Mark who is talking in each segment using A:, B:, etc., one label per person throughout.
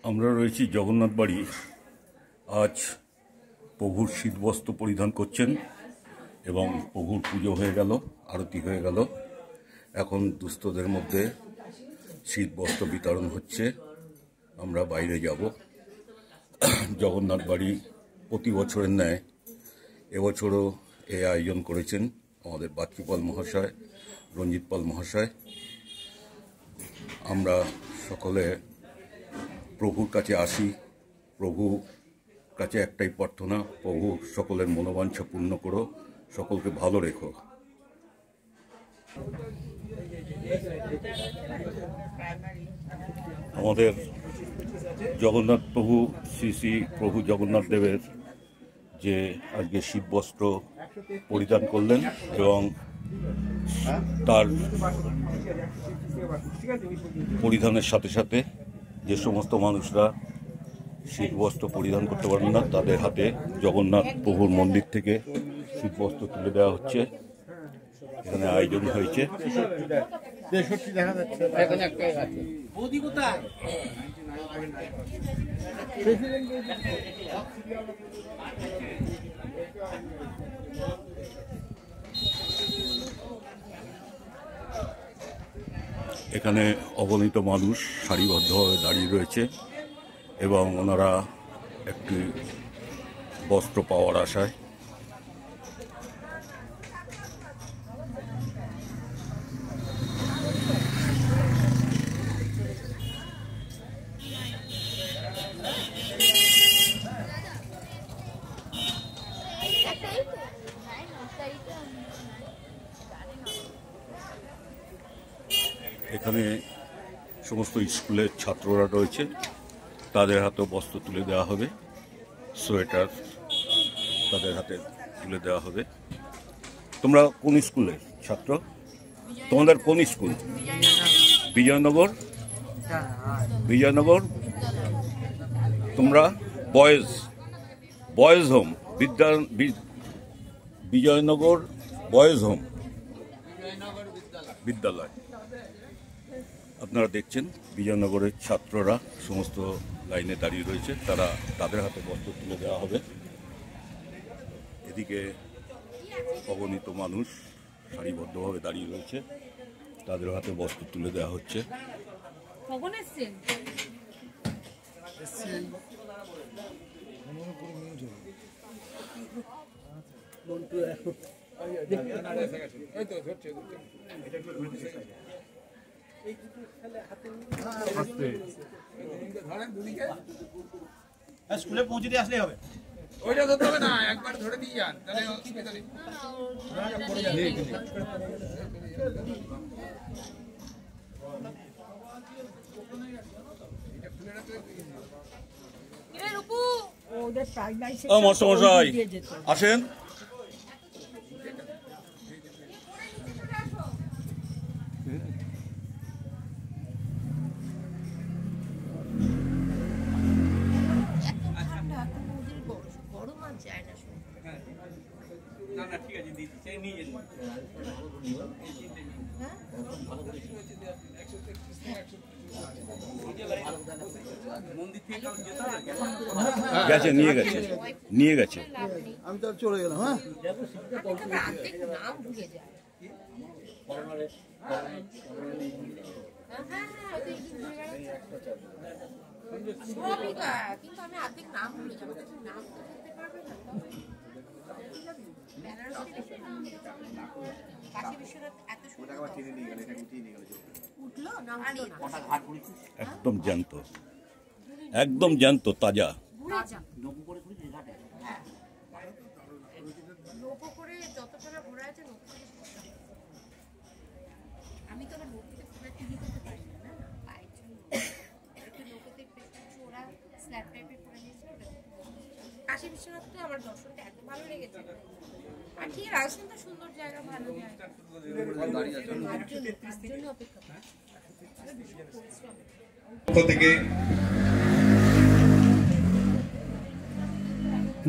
A: আমরা রয়েছি জগন্নাথ বাড়ি। আজ প্রভুর শীতবস্ত্র পরিধান করছেন এবং প্রভুর পুজো হয়ে গেল, আরতি হয়ে গেল। এখন দুস্থদের মধ্যে শীতবস্ত্র বিতরণ হচ্ছে। আমরা বাইরে যাব। জগন্নাথ বাড়ি প্রতি বছরের ন্যায় এবছরও এই আয়োজন করেছেন আমাদের বাচ্চুপাল মহাশয়, রঞ্জিত পাল মহাশয়। আমরা সকলে প্রভুর কাছে আসি। প্রভুর কাছে একটাই প্রার্থনা, প্রভু সকলের মনোবাঞ্ছা পূর্ণ করো, সকলকে ভালো রেখো। আমাদের জগন্নাথ প্রভু শ্রী শ্রী প্রভু জগন্নাথ দেবের যে আজকে শীতবস্ত্র পরিধান করলেন এবং তার পরিধানের সাথে সাথে যে সমস্ত মানুষরা শীতবস্ত্র পরিধান করতে পারেন না, তাদের হাতে জগন্নাথ প্রভুর মন্দির থেকে শীতবস্ত্র তুলে দেওয়া হচ্ছে। এখানে আয়োজন হয়েছে। এখানে অগণিত মানুষ সারিবদ্ধভাবে দাঁড়িয়ে রয়েছে এবং ওনারা একটি বস্ত্র পাওয়ার আশায়। এখানে সমস্ত স্কুলের ছাত্ররা রয়েছে, তাদের হাতে বস্ত্র তুলে দেওয়া হবে, সোয়েটার তাদের হাতে তুলে দেওয়া হবে। তোমরা কোন স্কুলের ছাত্র? তোমাদের কোন স্কুল? বিজয়নগর। বিজয়নগর। তোমরা boys home Bijaynagar boys home বিদ্যালয়। আপনারা দেখছেন বিজয়নগরের ছাত্ররা সমস্ত লাইনে দাঁড়িয়ে রয়েছে, তাদের হাতে বস্ত্র তুলে দেওয়া হবে। এদিকে অগণিত মানুষ সারিবদ্ধভাবে দাঁড়িয়ে রয়েছে, তাদের হাতে বস্ত্র তুলে দেওয়া হচ্ছে।
B: স্কুলে পৌঁছে দিয়ে আসলে হবে, ওইটা ধরতে হবে না, একবার ধরে দিয়ে যান তাহলে অসুবিধা নেই।
A: মাস্টারমশাই আসেন। গেছে, নিয়ে গেছে।
C: আমি তো চলে গেলাম। হ্যাঁ,
A: একদম জ্যান্ত, একদম জ্যান্ত, তাজা।
D: আমি তো টিভি করতে পারি না, পায়ের জন্য লোকতে ওরা স্ল্যাব টাইপের করে নিয়েছিল। কাশী বিশ্বনাথটা আমার দর্শনটা এত ভালো লেগেছে। আর ঠিক রাজস্থান তো সুন্দর জায়গা, ভালো জায়গা, অপেক্ষা
B: থেকে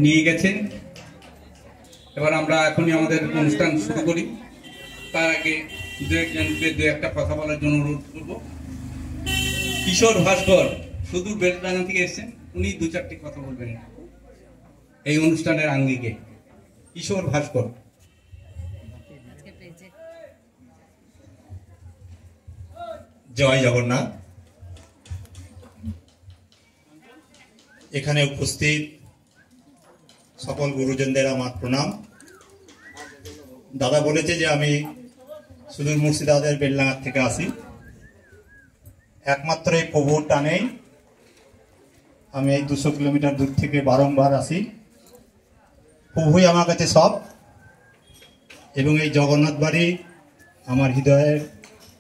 B: নিয়ে গেছেন। এবার আমরা এখনই আমাদের অনুষ্ঠান শুরু করি। তার আগে দু একটা কথা বলার জন্য অনুরোধ করব। কিশোর ভাস্কর সুদূর বেলডাঙ্গা থেকে এসেছেন, উনি দু চারটি কথা বলবেন এই অনুষ্ঠানের আঙ্গিকে। কিশোর ভাস্কর।
E: জয় জগন্নাথ। এখানে উপস্থিত সকল গুরুজনদের আমার প্রণাম। দাদা বলেছে যে আমি সুদূর মুর্শিদাবাদের বেলডাঙ্গা থেকে আসি। একমাত্র এই প্রভুর টানেই আমি এই 200 কিলোমিটার দূর থেকে বারংবার আসি। প্রভুই আমার কাছে সব, এবং এই জগন্নাথ বাড়ি আমার হৃদয়ের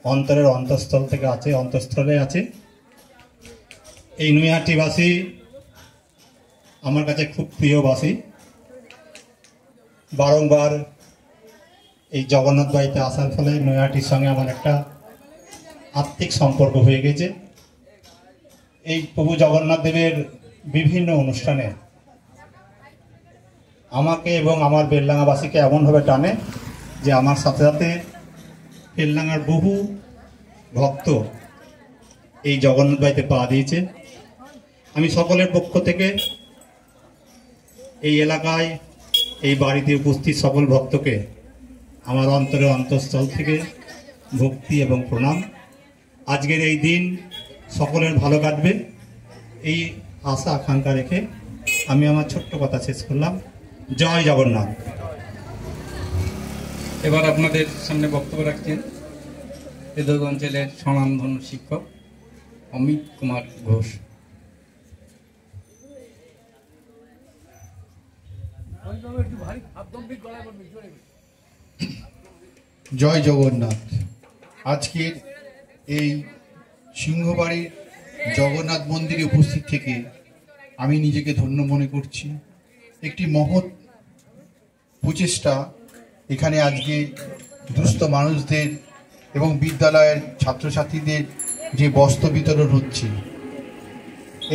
E: অন্তরের অন্তঃস্থল থেকে আছে, অন্তঃস্থলে আছে। এই নৈহাটিবাসী আমার কাছে খুব প্রিয়বাসী। বারংবার এই জগন্নাথ বাড়িতে আসার ফলে নৈহাটির সঙ্গে আমার একটা আত্মিক সম্পর্ক হয়ে গেছে। এই প্রভু জগন্নাথ দেবের বিভিন্ন অনুষ্ঠানে আমাকে এবং আমার বেলডাঙ্গাবাসীকে এমনভাবে টানে যে আমার সাথে সাথে বেলডাঙ্গার বহু ভক্ত এই জগন্নাথ বাড়িতে পা দিয়েছে। আমি সকলের পক্ষ থেকে এই এলাকায় এই বাড়িতে উপস্থিত সকল ভক্তকে আমার অন্তরের অন্তঃস্থল থেকে ভক্তি এবং প্রণাম। আজকের এই দিন সকলের ভালো কাটবে এই আশা আকাঙ্ক্ষা রেখে আমি আমার ছোট্ট কথা শেষ করলাম। জয় জগন্নাথ।
B: এবার আপনাদের সামনে বক্তব্য রাখছেন হৃদয় অঞ্চলের স্বনামধন্য শিক্ষক অমিত কুমার ঘোষ।
F: জয় জগন্নাথ। আজকের এই সিংহবাড়ির জগন্নাথ মন্দিরে উপস্থিত থেকে আমি নিজেকে ধন্য মনে করছি। একটি মহৎ প্রচেষ্টা এখানে আজকে দুস্থ মানুষদের এবং বিদ্যালয়ের ছাত্রছাত্রীদের যে বস্ত্র বিতরণ হচ্ছে,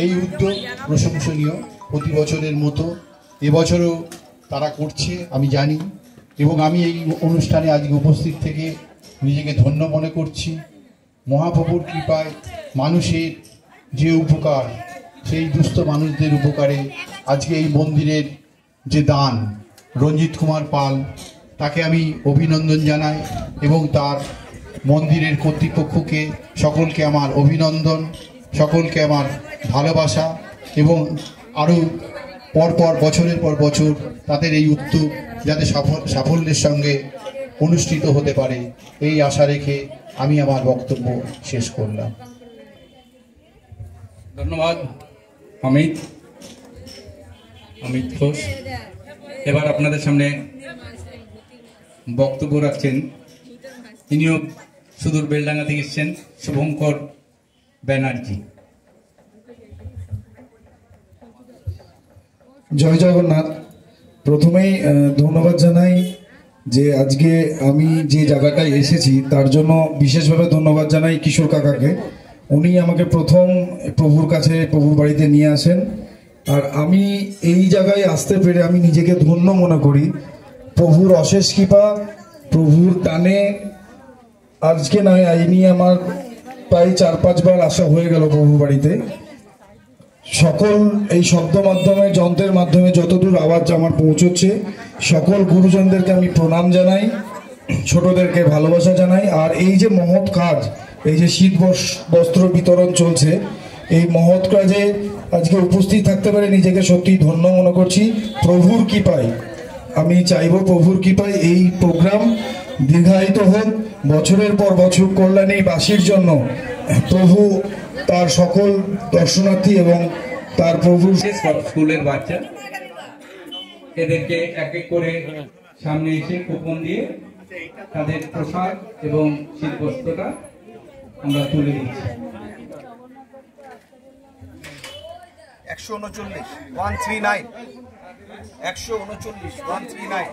F: এই উদ্যোগ প্রশংসনীয়। প্রতি বছরের মতো এবছরও তারা করছে আমি জানি, এবং আমি এই অনুষ্ঠানে আজকে উপস্থিত থেকে নিজেকে ধন্য মনে করছি। মহাপ্রভুর কৃপায় মানুষের যে উপকার, সেই দুস্থ মানুষদের উপকারে আজকে এই মন্দিরের যে দান, রঞ্জিত কুমার পাল, তাকে আমি অভিনন্দন জানাই এবং তার মন্দিরের কর্তৃপক্ষকে সকলকে আমার অভিনন্দন, সকলকে আমার ভালোবাসা, এবং আরও পরপর বছরের পর বছর তাদের এই উদ্যোগ যাতে সাফল্যের সঙ্গে অনুষ্ঠিত হতে পারে এই আশা রেখে আমি আমার বক্তব্য শেষ করলাম।
B: ধন্যবাদ অমিত ঘোষ। এবার আপনাদের সামনে বক্তব্য রাখছেন তিনিও সুদূর বেলডাঙ্গা থেকে এসেছেন শুভঙ্কর ব্যানার্জি।
G: জয় জগন্নাথ। প্রথমেই ধন্যবাদ জানাই যে আজকে আমি যে জায়গাটায় এসেছি তার জন্য বিশেষভাবে ধন্যবাদ জানাই কিশোর কাকাকে। উনি আমাকে প্রথম প্রভুর কাছে, প্রভুর বাড়িতে নিয়ে আসেন, আর আমি এই জায়গায় আসতে পেরে আমি নিজেকে ধন্য মনে করি। প্রভুর অশেষ কৃপা, প্রভুর টানে আজকে নয়, আজ নিয়ে আমার প্রায় 4-5 বার আসা হয়ে গেল প্রভুর বাড়িতে। সকল এই শব্দ মাধ্যমে, যন্ত্রের মাধ্যমে যতদূর আওয়াজ আমার পৌঁছচ্ছে, সকল গুরুজনদেরকে আমি প্রণাম জানাই, ছোটদেরকে ভালোবাসা জানাই। আর এই যে মহৎ কাজ, এই যে শীত বস্ত্র বিতরণ চলছে, এই মহৎ কাজে আজকে উপস্থিত থাকতে পারে নিজেকে সত্যি ধন্য মনে করছি। প্রভুর কৃপায় আমি চাইব, প্রভুর কৃপায় এই প্রোগ্রাম দীর্ঘায়িত হোক, বছরের পর বছর কল্যাণী বাসীর জন্য প্রভু তার সকল দর্শনার্থী এবং তার প্রভুর
B: স্কুলের বাচ্চা এদেরকে এক এক করে সামনে এসে কুপন দিয়ে তাদের প্রসাদ এবং শীতবস্ত্রটা আমরা তুলে দিচ্ছি।
H: 139 139 139 139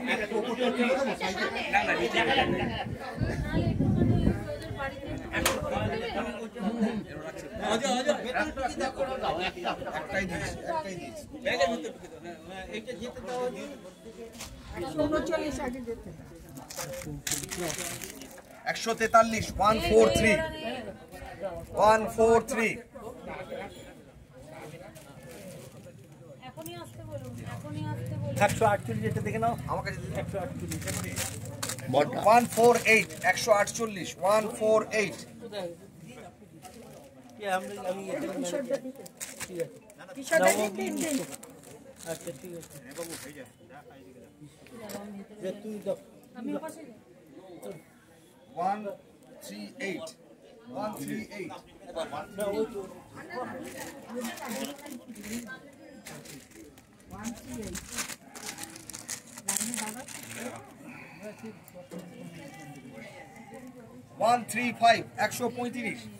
H: 143 143 143 148 এটা দেখে নাও আমার কাছে 148 148 148 148 কি আমি ঠিক আছে কিশোরটা দিন আচ্ছা ঠিক আছে বাবু হয়ে যায় যে তুই দাও আমি পাশে 138 138 না ওই তো 135 135